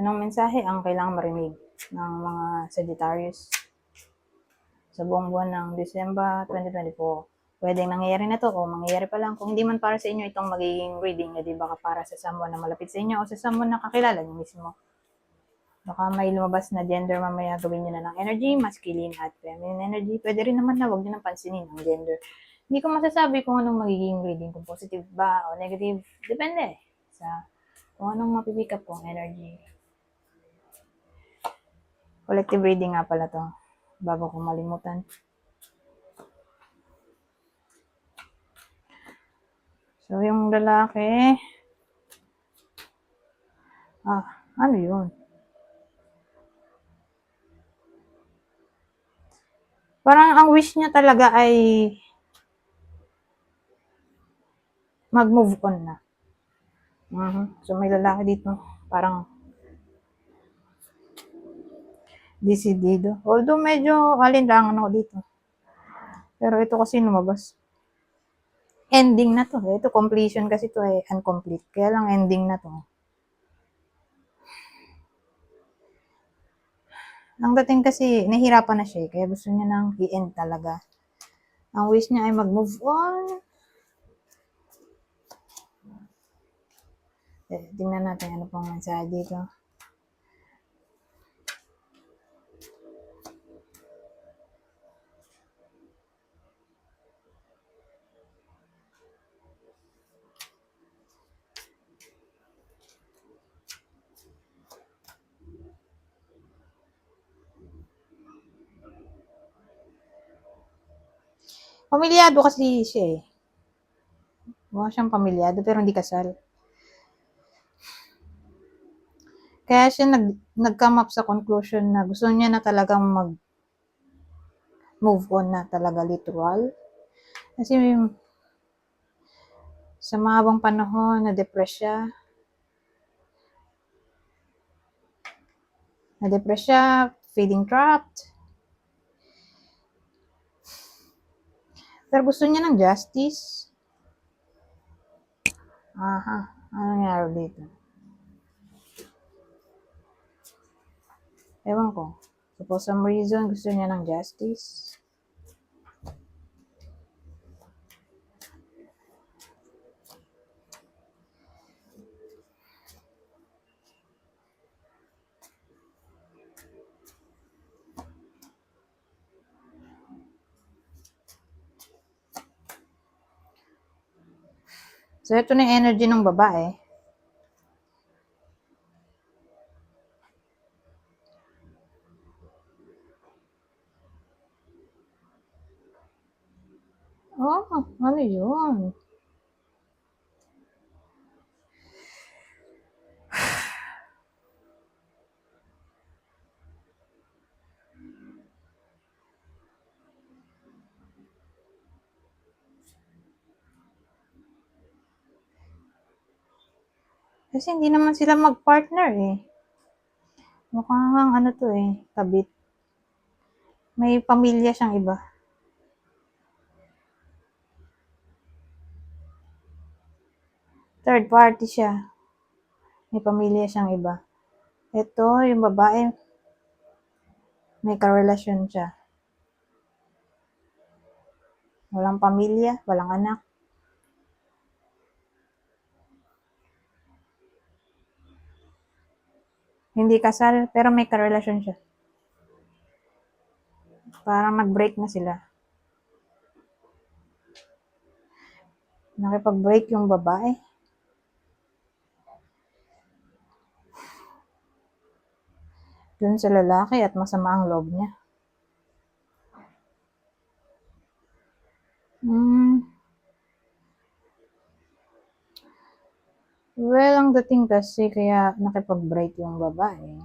Anong mensahe ang kailangang marinig ng mga Sagittarius sa buong buwan ng December 2024? Pwedeng nangyayari na to o mangyayari pa lang. Kung hindi man para sa inyo itong magiging reading, di baka para sa someone na malapit sa inyo o sa someone na kakilala nyo mismo. Baka may lumabas na gender mamaya, gawin nyo na ng energy, masculine at feminine energy. Pwede rin naman na huwag nyo nang pansinin ang gender. Hindi ko masasabi kung anong magiging reading, kung positive ba o negative. Depende sa kung anong mapipick up kong energy. Collective reading nga pala to, bago ko malimutan. So, yung lalaki, ano yun? Parang ang wish niya talaga ay mag-move on na. So, may lalaki dito, parang decidido. Although medyo alinlangan ako dito. Pero ito kasi lumabas. Ending na to. Ito completion kasi to ay incomplete. Kaya lang ending na to. Ang dating kasi, nahihirapan na siya. Kaya gusto niya nang i-end talaga. Ang wish niya ay mag-move on. Tingnan natin ano pang mensahe dito. Pamilyado kasi siya eh. Mukha siyang pamilyado pero hindi kasal. Kaya siya nag-come up sa conclusion na gusto niya na talagang mag-move on na talaga literal. Kasi sa mahabang panahon, na-depress siya. Na-depress siya, feeling trapped. Pero gusto niya ng justice. Ano nangyari dito? Ewan ko. So, for some reason, gusto niya ng justice. So, ito na yung energy ng babae. Ano yun? Kasi hindi naman sila mag-partner eh. Mukhang ano to eh, kabit. May pamilya siyang iba. Third party siya. May pamilya siyang iba. Ito, yung babae, may karelasyon siya. Walang pamilya, walang anak. Hindi kasal, pero may karelasyon siya. Parang nag-break na sila. Nakipag-break yung babae. Dun sa lalaki at masama ang loob niya. Well, ang dating kasi kaya nakipag-break yung babae.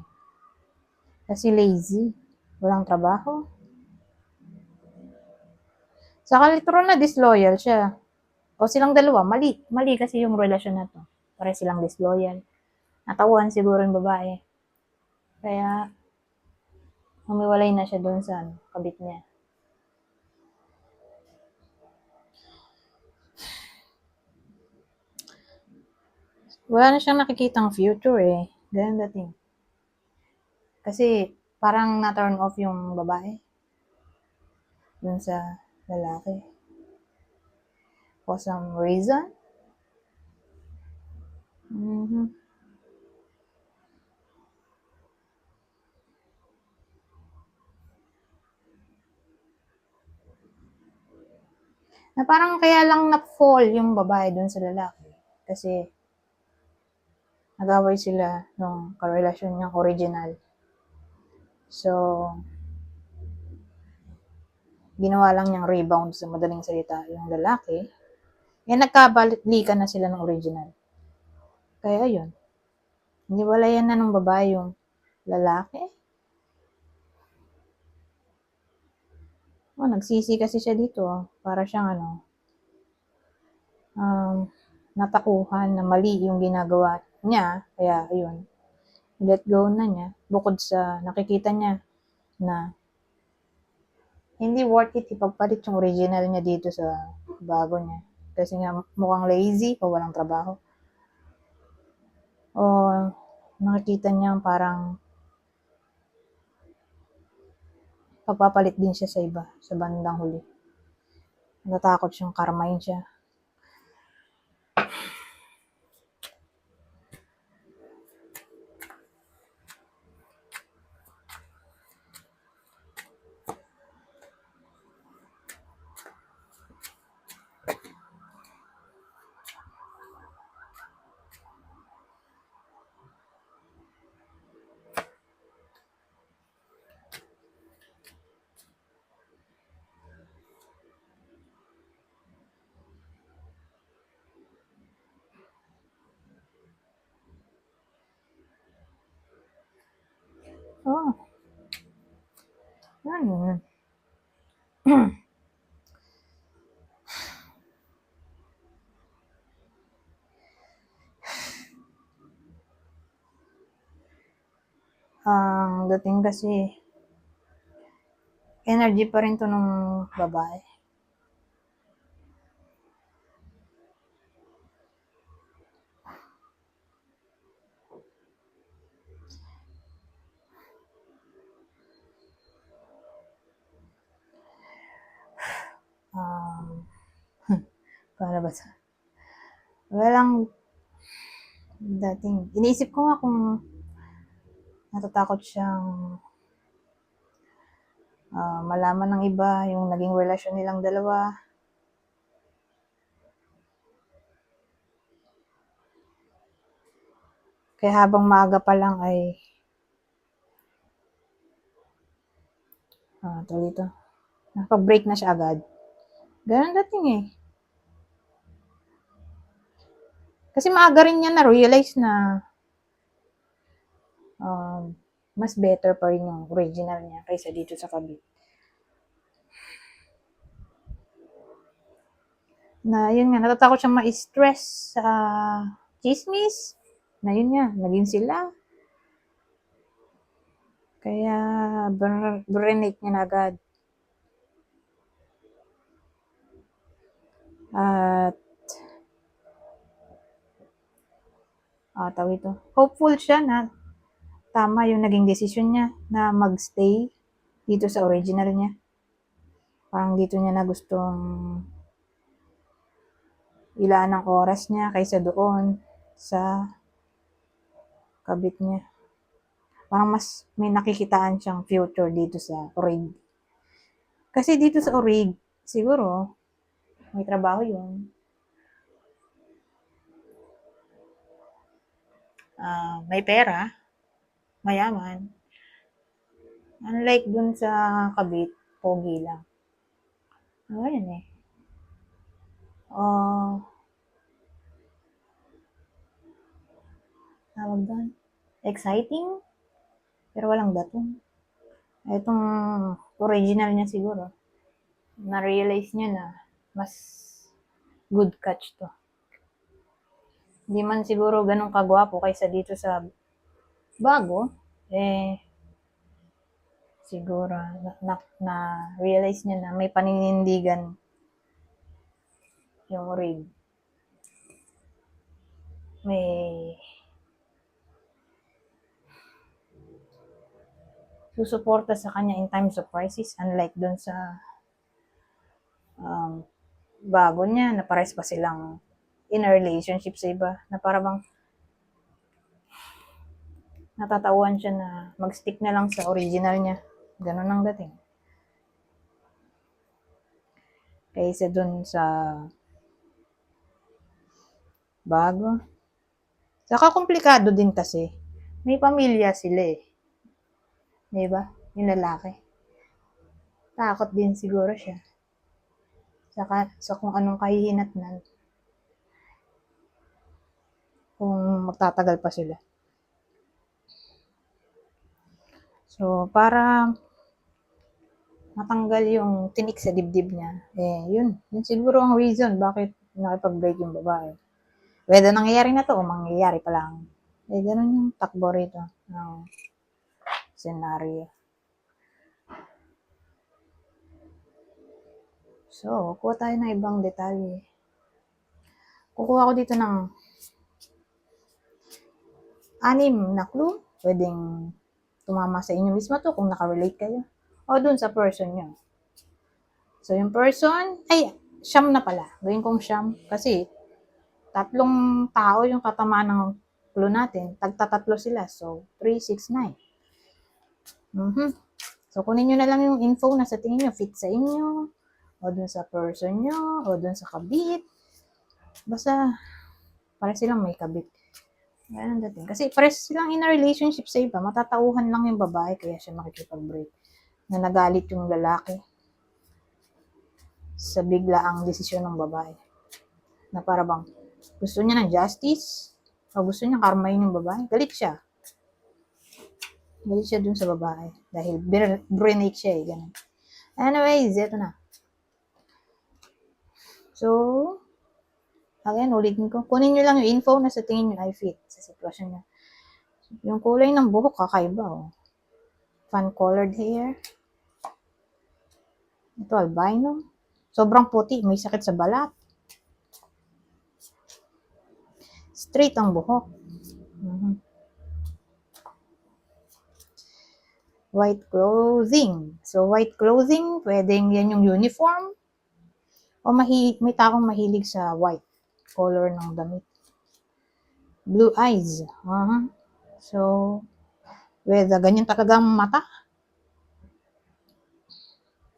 Kasi lazy. Walang trabaho. Saka literal na disloyal siya. O silang dalawa, mali. Mali kasi yung relasyon na to. Pare silang disloyal. Natawan siguro yung babae. Kaya, humiwalay na siya doon sa kabit niya. Wala na siyang nakikitang future eh. Ganun dating. Kasi parang na-turn off yung babae dun sa lalaki. For some reason. Mhm. Na parang kaya lang na-fall yung babae dun sa lalaki. Kasi nag-away sila nung karelasyon niyang original. So, ginawa lang niyang rebound sa madaling salita yung lalaki. Eh, nagkabalikan na sila ng original. Kaya yun. Hiniwalayan na ng babae yung lalaki. Oh, nagsisi kasi siya dito. Para siyang um, natakuhan na mali yung ginagawa niya. Kaya, ayun, let go na niya. Bukod sa nakikita niya na hindi worth it ipagpalit yung original niya dito sa bago niya. Kasi nga mukhang lazy o walang trabaho. O nakikita niya parang pagpapalit din siya sa iba sa bandang huli. Natakot siyang karmahin siya. Oh, ano. Ang dating kasi, energy pa rin to nung babae. Um, Paano ba sa? Walang dating. Iniisip ko nga kung natatakot siyang malaman ng iba yung naging relasyon nilang dalawa. Kaya habang maaga pa lang ay tawag dito, nakapag-break na siya agad. Ganun dating eh. Kasi maaga rin niya na-realize na mas better pa rin yung original niya kaysa dito sa kabit. Na yun nga, natatakot siyang ma-stress sa chismis. Na yun nga, naging sila. Kaya, brinake niya na agad. At, tawag ito, hopeful siya na tama yung naging desisyon niya na magstay dito sa original niya. Parang dito niya na gustong ilaan ng oras niya kaysa doon sa kabit niya. Parang mas may nakikitaan siyang future dito sa orig. Kasi dito sa orig, siguro, may trabaho yun. May pera, mayaman. Unlike dun sa kabit, pogi lang. Ayun eh. Tawag doon, exciting, pero walang datong. Itong original niya siguro, na-realize niya na mas good catch to. Hindi man siguro ganun kagwapo kaysa dito sa bago, eh, siguro na-realize niya na may paninindigan yung rig. May susuporta sa kanya in times of crisis, unlike dun sa bago niya na pares pa silang in a relationship sa iba, na para bang natatawan siya na mag-stick na lang sa original niya. Ganun ang dating. Kaysa dun sa bago. Saka komplikado din kasi. May pamilya sila eh. Diba? Yung lalaki. Takot din siguro siya. Saka sa kung anong kahihinatnan. Kung magtatagal pa sila. So, para matanggal yung tinik sa dibdib niya, yun siguro ang reason bakit nakipag-break yung babae. Whether nangyayari na to o mangyayari pa lang. Ganun yung takbo rito ng scenario. So, kuha tayo ng ibang detalye. Kukuha ko dito ng 6 na clue. Pwedeng tumama sa inyo mismo to kung nakarelate kayo. O dun sa person nyo. So, yung person, siyam na pala. Gawin kong siyam. Kasi, 3 tao yung katamaan ng clue natin. Tagtatatlo sila. So, 3, 6, 9. So, kunin nyo na lang yung info na sa tingin nyo fit sa inyo. O dun sa person nyo. O dun sa kabit. Basta, para silang may kabit. Yan ang dating. Kasi pares silang in a relationship sa iba. Matatauhan lang yung babae. Kaya siya makikipag-break. Na nagalit yung lalaki sa biglaang desisyon ng babae. Na para bang gusto niya ng justice o gusto niya karmahin yung babae. Galit siya. Galit siya dun sa babae. Dahil brinake siya eh. Ganun. Anyways, ito na. So, again, ulitin ko. Kunin nyo lang yung info na sa tingin nyo ay fit sa sitwasyon nyo. Yung kulay ng buhok, kakaiba oh. Fan-colored hair. Ito, albino. Sobrang puti, may sakit sa balat. Straight ang buhok. White clothing. So, white clothing, pwedeng yan yung uniform. O may taong mahilig sa white color ng damit. Blue eyes. So, ganyan talagang mata.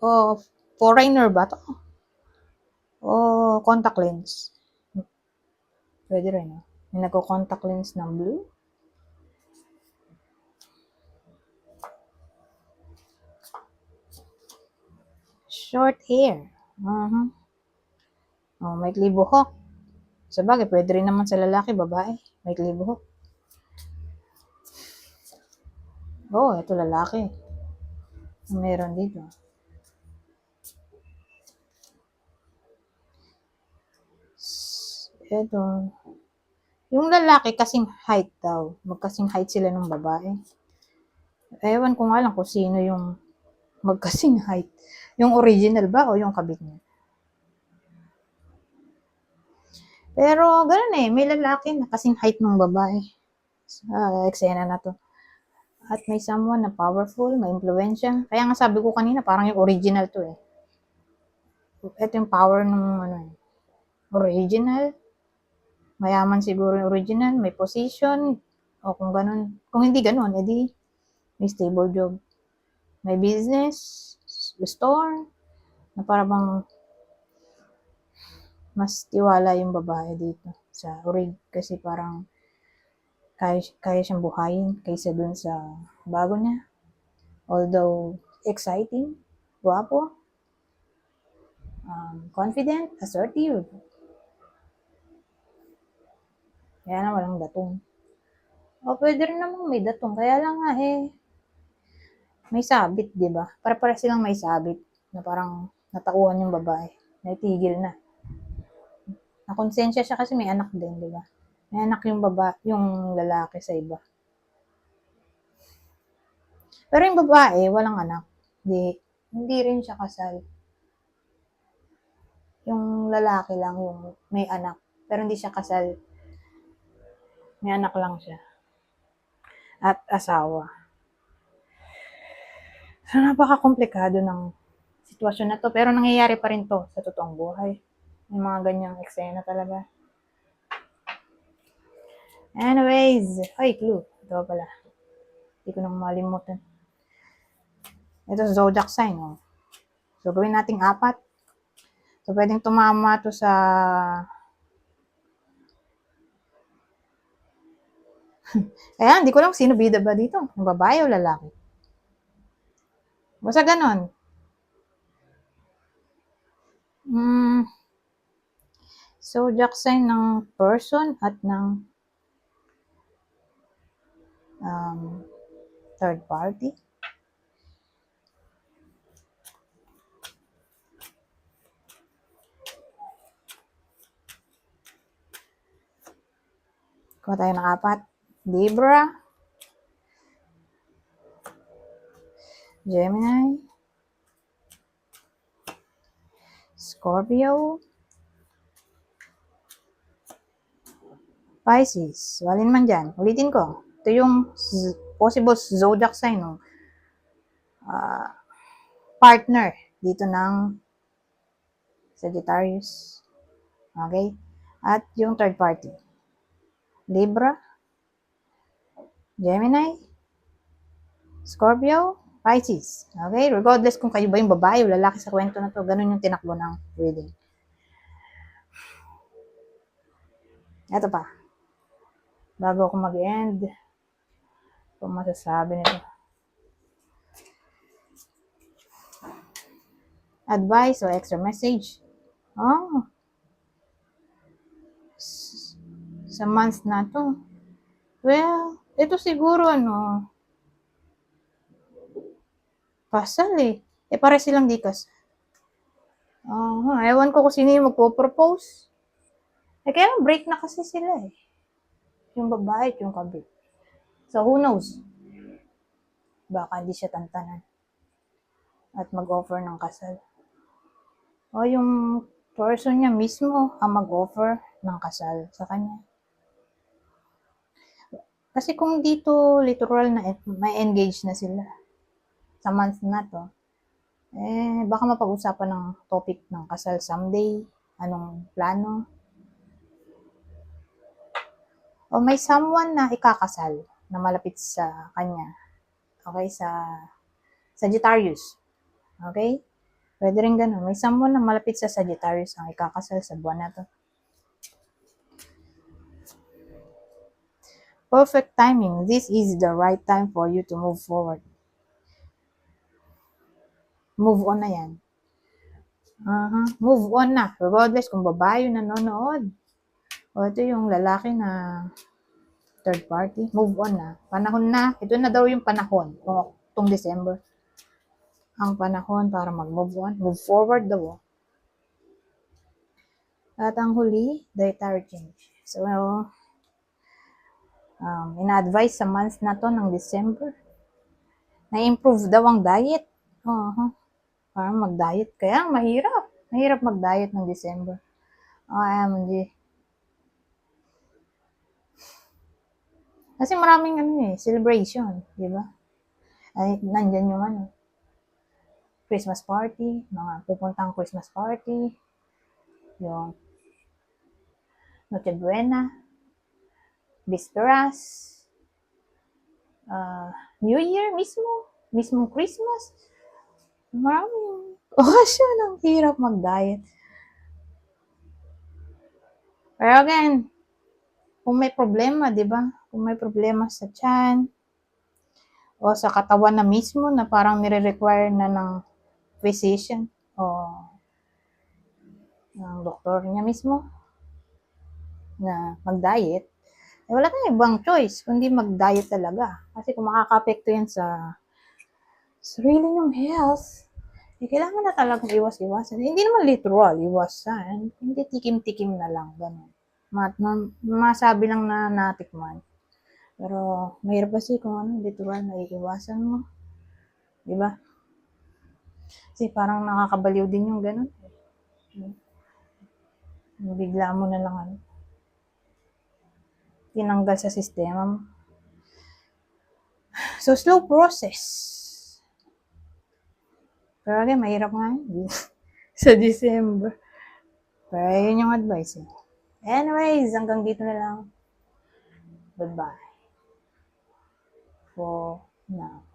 O foreigner ba to? O contact lens. Pwede rin. May nagko-contact lens ng blue. Short hair. May buhok. Sabagay, pwede rin naman sa lalaki, babae. May buhok. Ito lalaki. Meron dito. Ito. Yung lalaki kasing height daw. Magkasing height sila ng babae. Ewan ko nga lang kung sino yung magkasing height. Yung original ba o yung kabit niya? Pero ganun eh. May lalaki na kasing height ng babae. Sa eksena na to. At may someone na powerful, may influensya. Kaya nga sabi ko kanina, parang yung original to eh. Ito yung power ng original. Mayaman siguro yung original, may position, o kung ganun. Kung hindi ganun, edi may stable job. May business, store, na para bang mas tiwala yung babae dito sa orig. Kasi parang kaya siyang buhayin kaysa dun sa bago niya. Although exciting, guwapo, confident, assertive. Kaya na walang datong. O pwede rin namang may datong. Kaya lang nga may sabit, di ba? Para silang may sabit na parang natauhan yung babae. Naitigil na. Nakonsensya siya kasi may anak din, di ba? May anak yung lalaki sa iba. Pero yung babae, walang anak. Hindi rin siya kasal. Yung lalaki lang yung may anak. Pero hindi siya kasal. May anak lang siya. At asawa. So, napaka-komplikado ng sitwasyon na to. Pero nangyayari pa rin to sa totoong buhay. May mga ganyang eksena talaga. Anyways, ay, clue. Ito pala. Hindi ko nang malimutan. Ito, zodiac sign. Oh. So, gawin nating 4. So, pwedeng tumama to sa Kaya, hindi ko lang sino bida ba dito. Ang babae o lalaki. Basta ganon. Zodiac sign ng person at ng third party. Kuha tayo ng 4. Libra, Gemini, Scorpio, Pisces. Walin man dyan. Ulitin ko. Ito yung possible zodiac sign ng partner dito ng Sagittarius. Okay? At yung third party. Libra, Gemini, Scorpio, Pisces. Okay? Regardless kung kayo ba yung babae o lalaki sa kwento na to, ganun yung tinakbo ng reading. Ito pa. Bago ako mag-end, kung masasabi nito. Advice o extra message. Oh. Sa months na to. Well, ito siguro kasal eh. Pare silang di kasal. Ewan ko kung sino yung magpo-propose. Kaya break na kasi sila eh. Yung babae at yung kabit. So, who knows? Baka hindi siya tantanan. At mag-offer ng kasal. O yung person niya mismo ang mag-offer ng kasal sa kanya. Kasi kung dito literal na may engage na sila sa month na to, baka mapag-usapan ng topic ng kasal someday, anong plano. O may someone na ikakasal na malapit sa kanya. Okay, sa Sagittarius. Okay? Pwede rin ganun. May someone na malapit sa Sagittarius ang ikakasal sa buwan na to. Perfect timing. This is the right time for you to move forward. Move on na yan. Move on na. Regardless kung babae yung nanonood. O ito yung lalaki na third party. Move on na. Panahon na. Ito na daw yung panahon. Itong December. Ang panahon para mag-move on. Move forward daw. At ang huli, dietary change. So, ina-advise sa months na to ng December. Na-improve daw ang diet. Para mag-diet. Kaya mahirap. Mahirap mag-diet ng December. OMG. Kasi maraming celebration, di ba? Ay, nandyan yung Christmas party, mga pupuntang Christmas party, yung Noche Buena, Bisperas, New Year mismo Christmas. Maraming okasyon ang hirap mag-diet. Pero again, kung may problema, di ba? Kung may problema sa tiyan, o sa katawan na mismo na parang nire-require na ng physician o ng doktor niya mismo na mag-diet, wala tayong ibang choice kundi mag-diet talaga. Kasi kung makaka-apekto yan sa sarili ng health, kailangan na talagang iwas-iwasan. Hindi naman literal, iwasan. Hindi tikim-tikim na lang. Ganun. Masabi lang na natikman. Pero, mahirap kasi kung literal na iiwasan mo. Diba? Kasi parang nakakabaliw din yung ganun. Bigla mo na lang tinanggal sa sistema mo. So, slow process. Pero again, mahirap nga yun. Sa December. Pero yun yung advice eh. Anyways, hanggang dito na lang. Goodbye. For now.